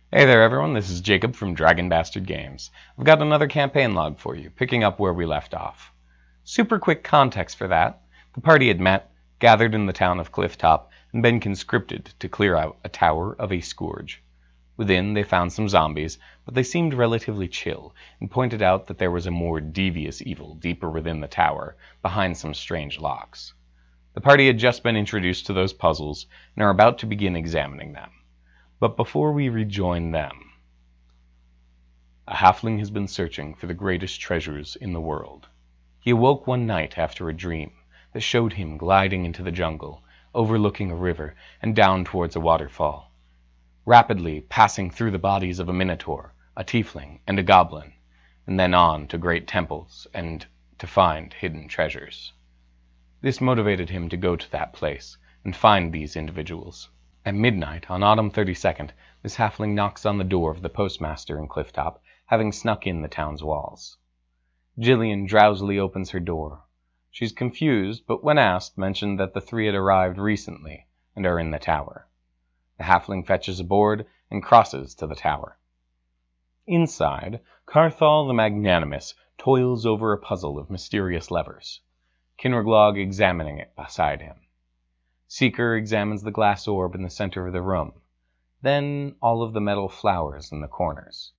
Hey there everyone, this is Jacob from DragonBastard Games. I've got another campaign log for you, picking up where we left off. Super quick context for that. The party had met, gathered in the town of Clifftop, and been conscripted to clear out a tower of a scourge. Within, they found some zombies, but they seemed relatively chill, and pointed out that there was a more devious evil deeper within the tower, behind some strange locks. The party had just been introduced to those puzzles, and are about to begin examining them. But before we rejoin them, a halfling has been searching for the greatest treasures in the world. He awoke one night after a dream that showed him gliding into the jungle, overlooking a river and down towards a waterfall, rapidly passing through the bodies of a minotaur, a tiefling, and a goblin, and then on to great temples and to find hidden treasures. This motivated him to go to that place and find these individuals. At midnight, on autumn 32nd, this halfling knocks on the door of the postmaster in Clifftop, having snuck in the town's walls. Jillian drowsily opens her door. She's confused, but when asked, mentioned that the three had arrived recently and are in the tower. The halfling fetches a board and crosses to the tower. Inside, Carthal the Magnanimous toils over a puzzle of mysterious levers, Kinraglog examining it beside him. Seeker examines the glass orb in the center of the room, then all of the metal flowers in the corners.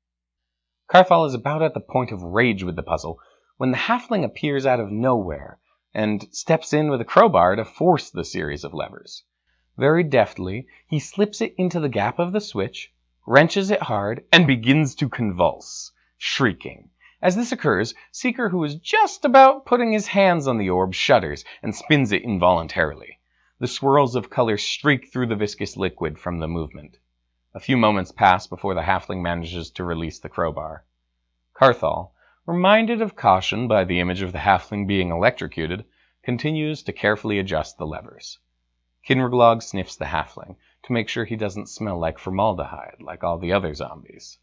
Carthal is about at the point of rage with the puzzle when the halfling appears out of nowhere and steps in with a crowbar to force the series of levers. Very deftly, he slips it into the gap of the switch, wrenches it hard, and begins to convulse, shrieking. As this occurs, Seeker, who is just about putting his hands on the orb, shudders and spins it involuntarily. The swirls of color streak through the viscous liquid from the movement. A few moments pass before the halfling manages to release the crowbar. Carthal, reminded of caution by the image of the halfling being electrocuted, continues to carefully adjust the levers. Kinraglog sniffs the halfling to make sure he doesn't smell like formaldehyde like all the other zombies.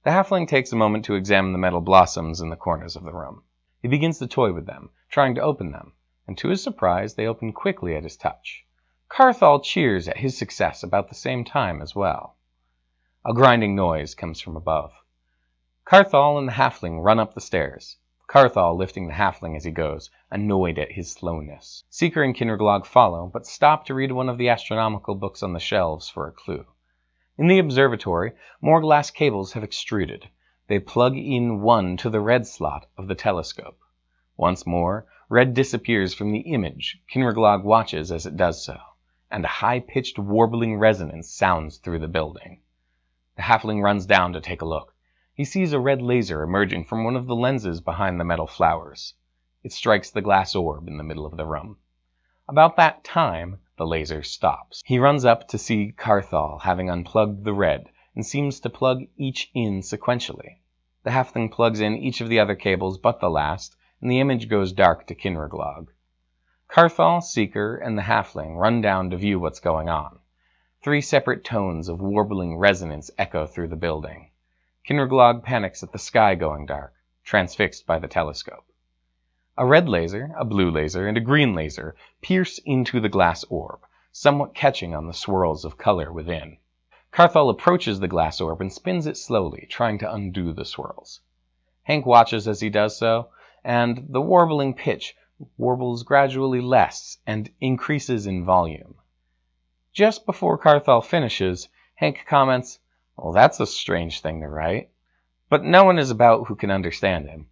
The halfling takes a moment to examine the metal blossoms in the corners of the room. He begins to toy with them, trying to open them, and to his surprise, they open quickly at his touch. Carthal cheers at his success about the same time as well. A grinding noise comes from above. Carthal and the halfling run up the stairs, Carthal lifting the halfling as he goes, annoyed at his slowness. Seeker and Kinraglog follow, but stop to read one of the astronomical books on the shelves for a clue. In the observatory, more glass cables have extruded. They plug in one to the red slot of the telescope. Once more, red disappears from the image. Kinraglog watches as it does so, and a high-pitched warbling resonance sounds through the building. The halfling runs down to take a look. He sees a red laser emerging from one of the lenses behind the metal flowers. It strikes the glass orb in the middle of the room. About that time, the laser stops. He runs up to see Carthal having unplugged the red and seems to plug each in sequentially. The halfling plugs in each of the other cables but the last, and the image goes dark to Kinraglog. Carthal, Seeker, and the halfling run down to view what's going on. 3 separate tones of warbling resonance echo through the building. Kinraglog panics at the sky going dark, transfixed by the telescope. A red laser, a blue laser, and a green laser pierce into the glass orb, somewhat catching on the swirls of color within. Carthal approaches the glass orb and spins it slowly, trying to undo the swirls. Hank watches as he does so, and the warbling pitch warbles gradually less and increases in volume. Just before Carthal finishes, Hank comments, "Well, that's a strange thing to write," but no one is about who can understand him.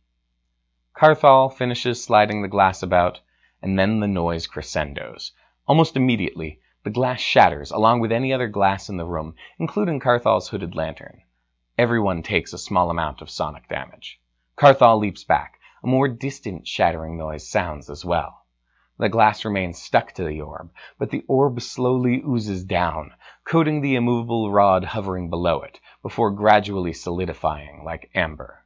Carthal finishes sliding the glass about, and then the noise crescendos. Almost immediately, the glass shatters along with any other glass in the room, including Carthal's hooded lantern. Everyone takes a small amount of sonic damage. Carthal leaps back. A more distant shattering noise sounds as well. The glass remains stuck to the orb, but the orb slowly oozes down, coating the immovable rod hovering below it, before gradually solidifying like amber.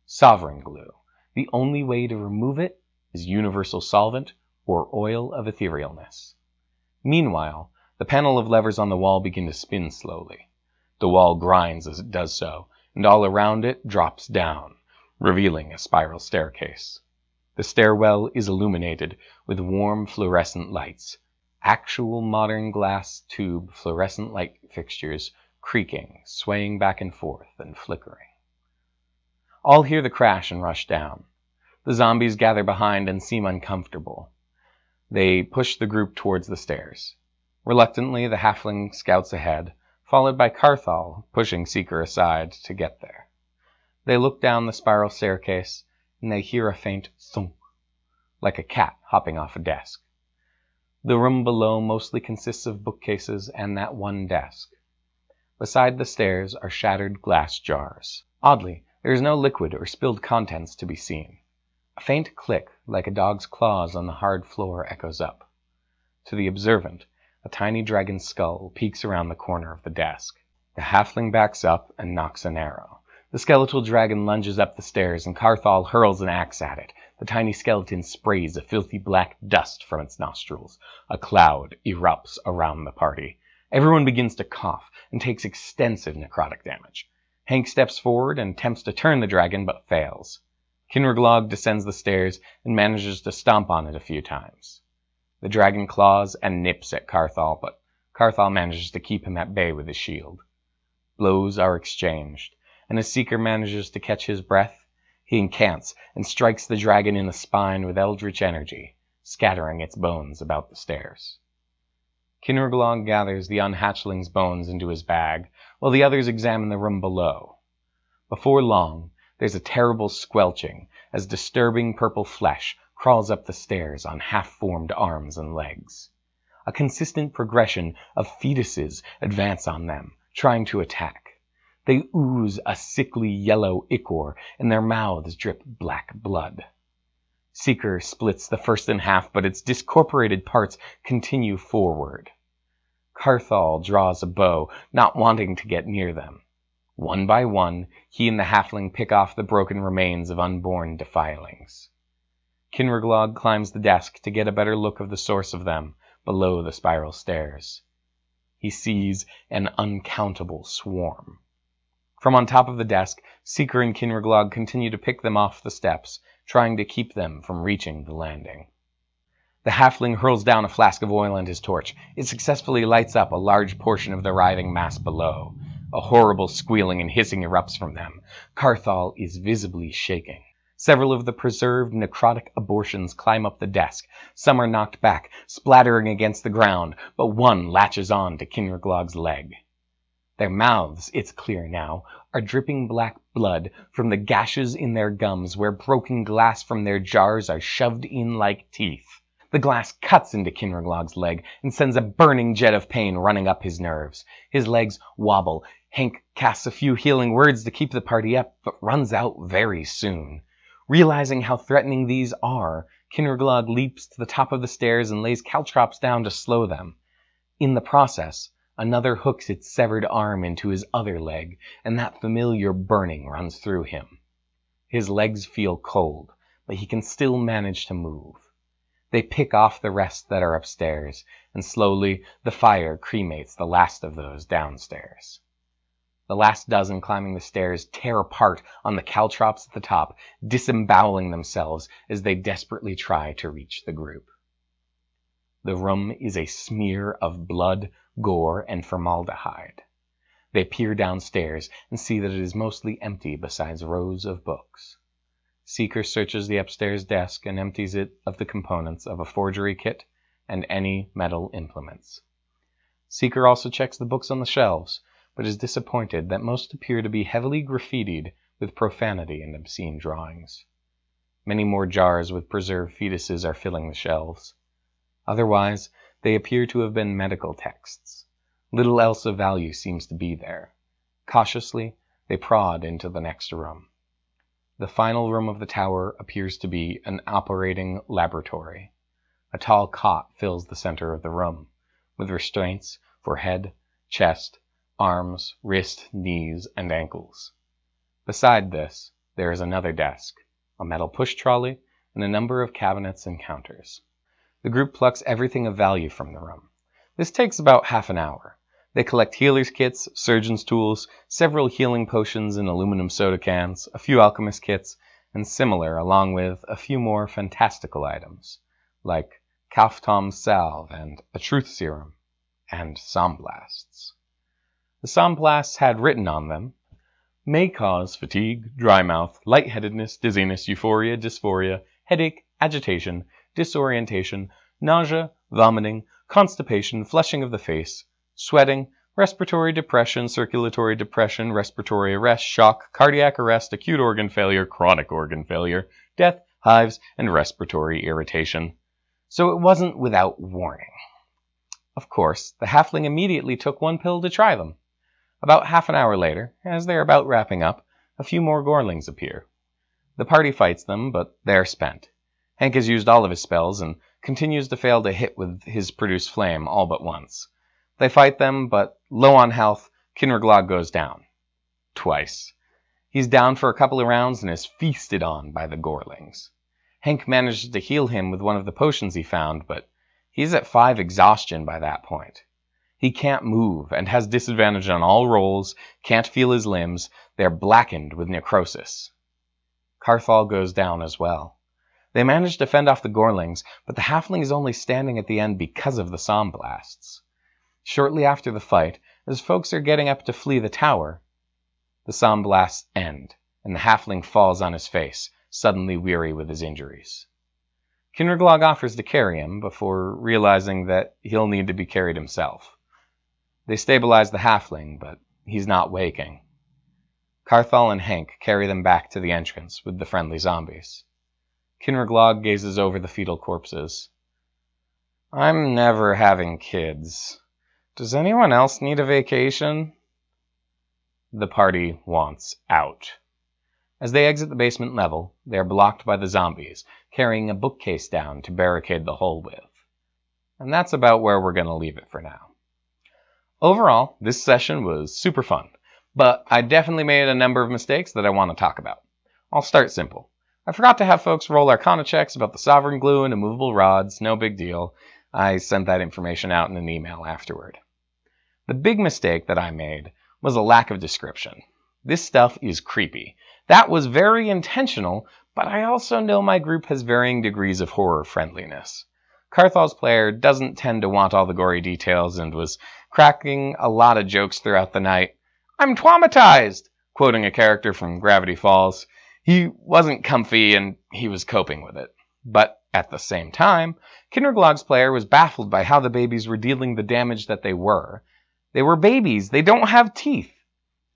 Sovereign glue. The only way to remove it is universal solvent or oil of etherealness. Meanwhile, the panel of levers on the wall begin to spin slowly. The wall grinds as it does so, and all around it drops down, revealing a spiral staircase. The stairwell is illuminated with warm fluorescent lights, actual modern glass tube fluorescent light fixtures creaking, swaying back and forth, and flickering. All hear the crash and rush down. The zombies gather behind and seem uncomfortable. They push the group towards the stairs. Reluctantly, the halfling scouts ahead, followed by Carthal, pushing Seeker aside to get there. They look down the spiral staircase, and they hear a faint thunk, like a cat hopping off a desk. The room below mostly consists of bookcases and that one desk. Beside the stairs are shattered glass jars. Oddly, there is no liquid or spilled contents to be seen. A faint click, like a dog's claws on the hard floor, echoes up. To the observant, a tiny dragon's skull peeks around the corner of the desk. The halfling backs up and knocks an arrow. The skeletal dragon lunges up the stairs, and Carthal hurls an axe at it. The tiny skeleton sprays a filthy black dust from its nostrils. A cloud erupts around the party. Everyone begins to cough and takes extensive necrotic damage. Hank steps forward and attempts to turn the dragon, but fails. Kinraglog descends the stairs and manages to stomp on it a few times. The dragon claws and nips at Carthal, but Carthal manages to keep him at bay with his shield. Blows are exchanged, and as Seeker manages to catch his breath, he incants and strikes the dragon in the spine with eldritch energy, scattering its bones about the stairs. Kinraglog gathers the unhatchling's bones into his bag, while the others examine the room below. Before long, there's a terrible squelching as disturbing purple flesh crawls up the stairs on half-formed arms and legs. A consistent progression of fetuses advance on them, trying to attack. They ooze a sickly yellow ichor, and their mouths drip black blood. Seeker splits the first in half, but its discorporated parts continue forward. Carthal draws a bow, not wanting to get near them. One by one, he and the halfling pick off the broken remains of unborn defilings. Kinraglog climbs the desk to get a better look of the source of them below the spiral stairs. He sees an uncountable swarm. From on top of the desk, Seeker and Kinraglog continue to pick them off the steps, trying to keep them from reaching the landing. The halfling hurls down a flask of oil and his torch. It successfully lights up a large portion of the writhing mass below. A horrible squealing and hissing erupts from them. Carthal is visibly shaking. Several of the preserved necrotic abortions climb up the desk. Some are knocked back, splattering against the ground, but one latches on to Kinraglog's leg. Their mouths, it's clear now, are dripping black blood from the gashes in their gums where broken glass from their jars are shoved in like teeth. The glass cuts into Kinraglog's leg and sends a burning jet of pain running up his nerves. His legs wobble. Hank casts a few healing words to keep the party up, but runs out very soon. Realizing how threatening these are, Kinraglog leaps to the top of the stairs and lays caltrops down to slow them. In the process, another hooks its severed arm into his other leg, and that familiar burning runs through him. His legs feel cold, but he can still manage to move. They pick off the rest that are upstairs, and slowly the fire cremates the last of those downstairs. The last dozen climbing the stairs tear apart on the caltrops at the top, disemboweling themselves as they desperately try to reach the group. The room is a smear of blood, gore, and formaldehyde. They peer downstairs and see that it is mostly empty besides rows of books. Seeker searches the upstairs desk and empties it of the components of a forgery kit and any metal implements. Seeker also checks the books on the shelves, but is disappointed that most appear to be heavily graffitied with profanity and obscene drawings. Many more jars with preserved fetuses are filling the shelves. Otherwise, they appear to have been medical texts. Little else of value seems to be there. Cautiously, they prod into the next room. The final room of the tower appears to be an operating laboratory. A tall cot fills the center of the room, with restraints for head, chest, arms, wrist, knees, and ankles. Beside this, there is another desk, a metal push trolley, and a number of cabinets and counters. The group plucks everything of value from the room. This takes about half an hour. They collect healer's kits, surgeon's tools, several healing potions in aluminum soda cans, a few alchemist kits, and similar, along with a few more fantastical items, like Kauftom's salve and a truth serum, and Somblasts. The Somblasts had written on them, may cause fatigue, dry mouth, lightheadedness, dizziness, euphoria, dysphoria, headache, agitation, disorientation, nausea, vomiting, constipation, flushing of the face, sweating, respiratory depression, circulatory depression, respiratory arrest, shock, cardiac arrest, acute organ failure, chronic organ failure, death, hives, and respiratory irritation. So it wasn't without warning. Of course, the halfling immediately took one pill to try them. About half an hour later, as they are about wrapping up, a few more gorlings appear. The party fights them, but they're spent. Hank has used all of his spells and continues to fail to hit with his produced flame all but once. They fight them, but low on health, Kinraglog goes down. Twice. He's down for a couple of rounds and is feasted on by the gorlings. Hank manages to heal him with one of the potions he found, but he's at 5 exhaustion by that point. He can't move and has disadvantage on all rolls, can't feel his limbs, they're blackened with necrosis. Carthal goes down as well. They manage to fend off the gorlings, but the halfling is only standing at the end because of the Somblasts. Shortly after the fight, as folks are getting up to flee the tower, the Somblasts end, and the halfling falls on his face, suddenly weary with his injuries. Kinraglog offers to carry him before realizing that he'll need to be carried himself. They stabilize the halfling, but he's not waking. Carthal and Hank carry them back to the entrance with the friendly zombies. Kinraglog gazes over the fetal corpses. I'm never having kids. Does anyone else need a vacation? The party wants out. As they exit the basement level, they are blocked by the zombies, carrying a bookcase down to barricade the hole with. And that's about where we're going to leave it for now. Overall, this session was super fun, but I definitely made a number of mistakes that I want to talk about. I'll start simple. I forgot to have folks roll Arcana checks about the Sovereign Glue and immovable rods, no big deal. I sent that information out in an email afterward. The big mistake that I made was a lack of description. This stuff is creepy. That was very intentional, but I also know my group has varying degrees of horror friendliness. Carthal's player doesn't tend to want all the gory details and was cracking a lot of jokes throughout the night. I'm traumatized, quoting a character from Gravity Falls. He wasn't comfy and he was coping with it. But at the same time, Kinraglog's player was baffled by how the babies were dealing the damage that they were. They were babies. They don't have teeth.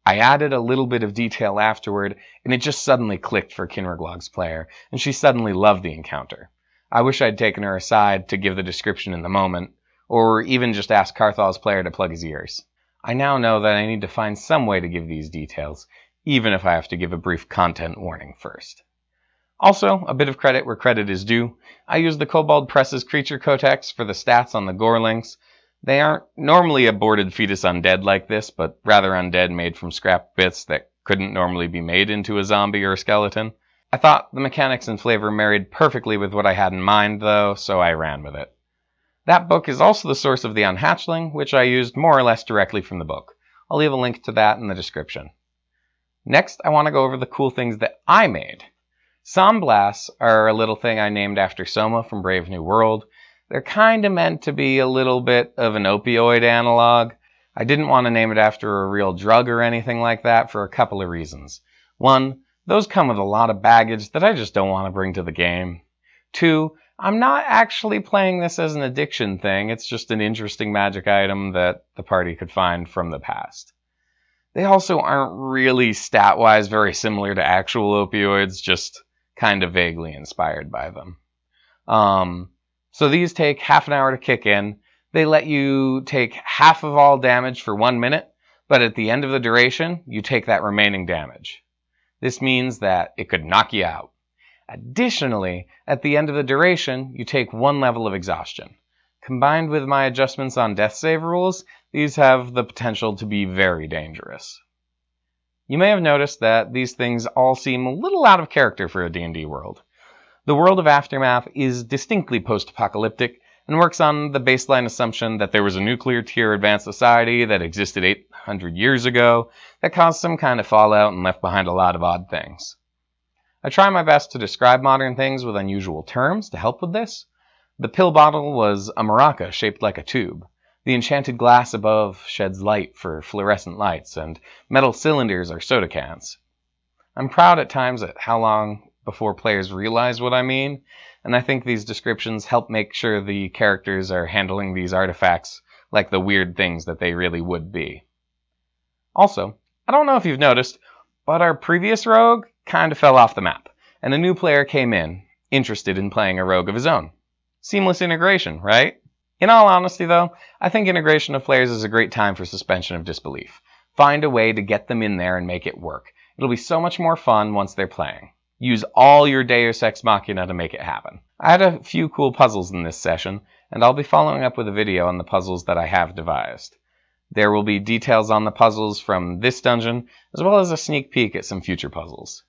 I added a little bit of detail afterward, and it just suddenly clicked for Kinraglog's player, and she suddenly loved the encounter. I wish I'd taken her aside to give the description in the moment, or even just ask Carthal's player to plug his ears. I now know that I need to find some way to give these details, even if I have to give a brief content warning first. Also, a bit of credit where credit is due. I used the Kobold Press's Creature Codex for the stats on the gorlings. They aren't normally aborted fetus undead like this, but rather undead made from scrap bits that couldn't normally be made into a zombie or a skeleton. I thought the mechanics and flavor married perfectly with what I had in mind, though, so I ran with it. That book is also the source of the Unhatchling, which I used more or less directly from the book. I'll leave a link to that in the description. Next, I want to go over the cool things that I made. Somblasts are a little thing I named after Soma from Brave New World. They're kind of meant to be a little bit of an opioid analog. I didn't want to name it after a real drug or anything like that for a couple of reasons. One, those come with a lot of baggage that I just don't want to bring to the game. Two, I'm not actually playing this as an addiction thing. It's just an interesting magic item that the party could find from the past. They also aren't really stat-wise very similar to actual opioids, just kind of vaguely inspired by them. So these take half an hour to kick in. They let you take half of all damage for 1 minute, but at the end of the duration, you take that remaining damage. This means that it could knock you out. Additionally, at the end of the duration, you take 1 level of exhaustion. Combined with my adjustments on death save rules, these have the potential to be very dangerous. You may have noticed that these things all seem a little out of character for a D&D world. The world of Aftermath is distinctly post-apocalyptic and works on the baseline assumption that there was a nuclear tier advanced society that existed 800 years ago that caused some kind of fallout and left behind a lot of odd things. I try my best to describe modern things with unusual terms to help with this. The pill bottle was a maraca shaped like a tube. The enchanted glass above sheds light for fluorescent lights, and metal cylinders are soda cans. I'm proud at times at how long before players realize what I mean, and I think these descriptions help make sure the characters are handling these artifacts like the weird things that they really would be. Also, I don't know if you've noticed, but our previous rogue kind of fell off the map, and a new player came in, interested in playing a rogue of his own. Seamless integration, right? In all honesty, though, I think integration of players is a great time for suspension of disbelief. Find a way to get them in there and make it work. It'll be so much more fun once they're playing. Use all your Deus Ex Machina to make it happen. I had a few cool puzzles in this session, and I'll be following up with a video on the puzzles that I have devised. There will be details on the puzzles from this dungeon, as well as a sneak peek at some future puzzles.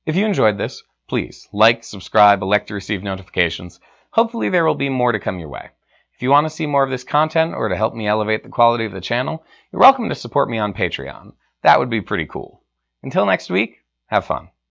If you enjoyed this, please like, subscribe, elect to receive notifications. Hopefully there will be more to come your way. If you want to see more of this content or to help me elevate the quality of the channel, you're welcome to support me on Patreon. That would be pretty cool. Until next week, have fun.